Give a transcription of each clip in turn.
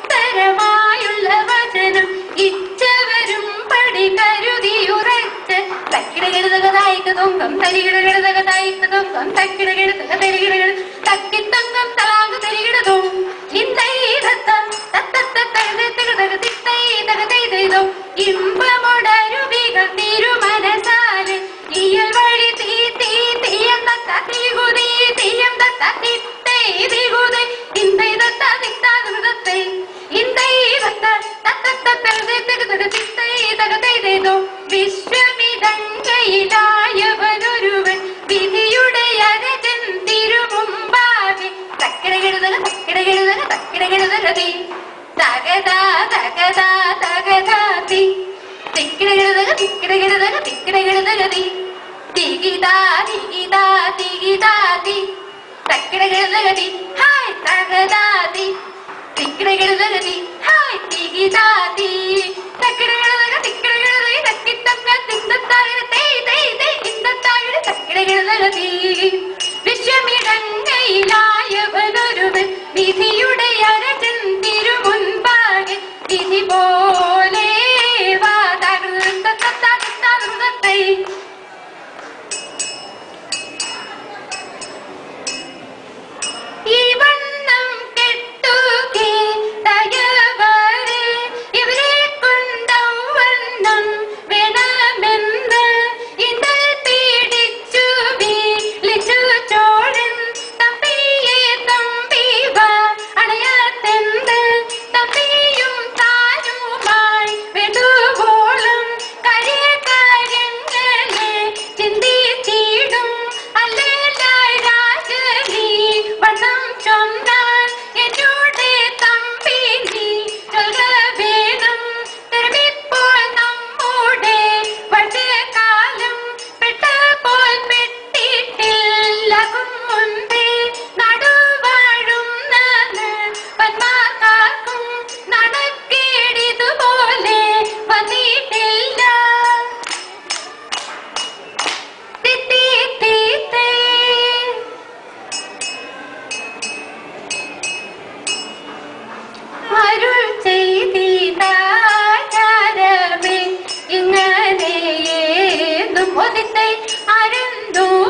ഇത്തരമുത്തരമായുള്ള വചനം ഇച്ചവരും പടി കരുതിയുറച്ച് തക്കിടകിടതകതായിക്കതൊങ്കം തരികിടകിടതകതായിക്കതൊങ്കം തക്കിടകിടതക തരികിടകിട തക്കിത്തങ്കം തലാങ്ക് തരികിടതോ ഇന്തൈതത്തം തത്തത്തത്തകതകതകതിത്തൈതകതൈതൈതോ ഇമ്പമുടരുവികൾ തിരുമനസാല് ഇയൽ വഴി തീ തീ തീയെന്ന തത്തികുതി തീയം തത്തിത്തൈ തികുതി ഇന്തൈതത്ത തിത്താതൃതത്തൈ ഇന്തൈതത്ത തത്തത്തത്തകതകതകതിത്തൈതകതൈതൈതോ വിശ്വമിതങ്കയിലായവനൊരുവൻ വിധിയുടെ അരകൻ തിരുമുമ്പാകെ തക്കിടകിടതക തക്കിടകിടതക തക്കിടകിടതകതി തകതാ തകതാ തകതാതി തിക്കിടകിടതക തിക്കിടകിടതക തിക്കിടകിടതകതി തികിതാ തികിതാ തികിതാതി തക്കിടകിടതകതി ഹായ് തകതാതി തിക്കിടകിടതകതി ഹായ് തികിതാതി തക്കിടകിടതക തിക്കിടകിടതക തക്കിത്തങ്ക തിന്തത്താകിട തൈ തൈ തൈ ഇന്തത്താകിട തക്കിടകിടതകതി വിശ്വമിടങ്ങയിലായവനൊരുവൻ വിധിയുടെ അരകൻ തിരുമുൻപാകെ വിധി പോലെ വാതകൃതത്തത്തത്തത്തത്തൈ ഈ വണ്ണം കെട്ടുകേ തയവരെ ഇവരെ കൊണ്ടം വണ്ണം വേണമെന്ന് ഇതൾ പീഡിച്ചു വീളിച്ചു ചോഴൻ തമ്പിയെ തമ്പിവ അണയാത്തെന്ത് തമ്പിയും താനുമായി വെടുവോളം കഴിയ കാര്യങ്ങളെ ചിന്തിച്ചിടും അല്ലേലായി രാജനീ വണ്ണം ചൊന്നാൽ എന്നോടെ തമ്പി നീ ചൊല്ല വേണം തിരുമിപ്പോൾ നമ്മുടെ വഴക്കാലം പെട്ട പോൽ പെട്ടിട്ടില്ലകും മുൻപേ നടുവാഴുന്ന പത്മാക്കാർക്കും നടക്കേടിതുപോലെ വന്നിട്ടില്ല അരുൾ ചെയ്തിടാചാരമേ ഇങ്ങനെയേതും ഒതിത്തെ അരന്തുമതേതെന്തും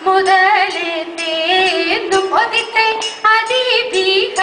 മുതലേതേന്തും ഒതിത്തെ അതിഭീക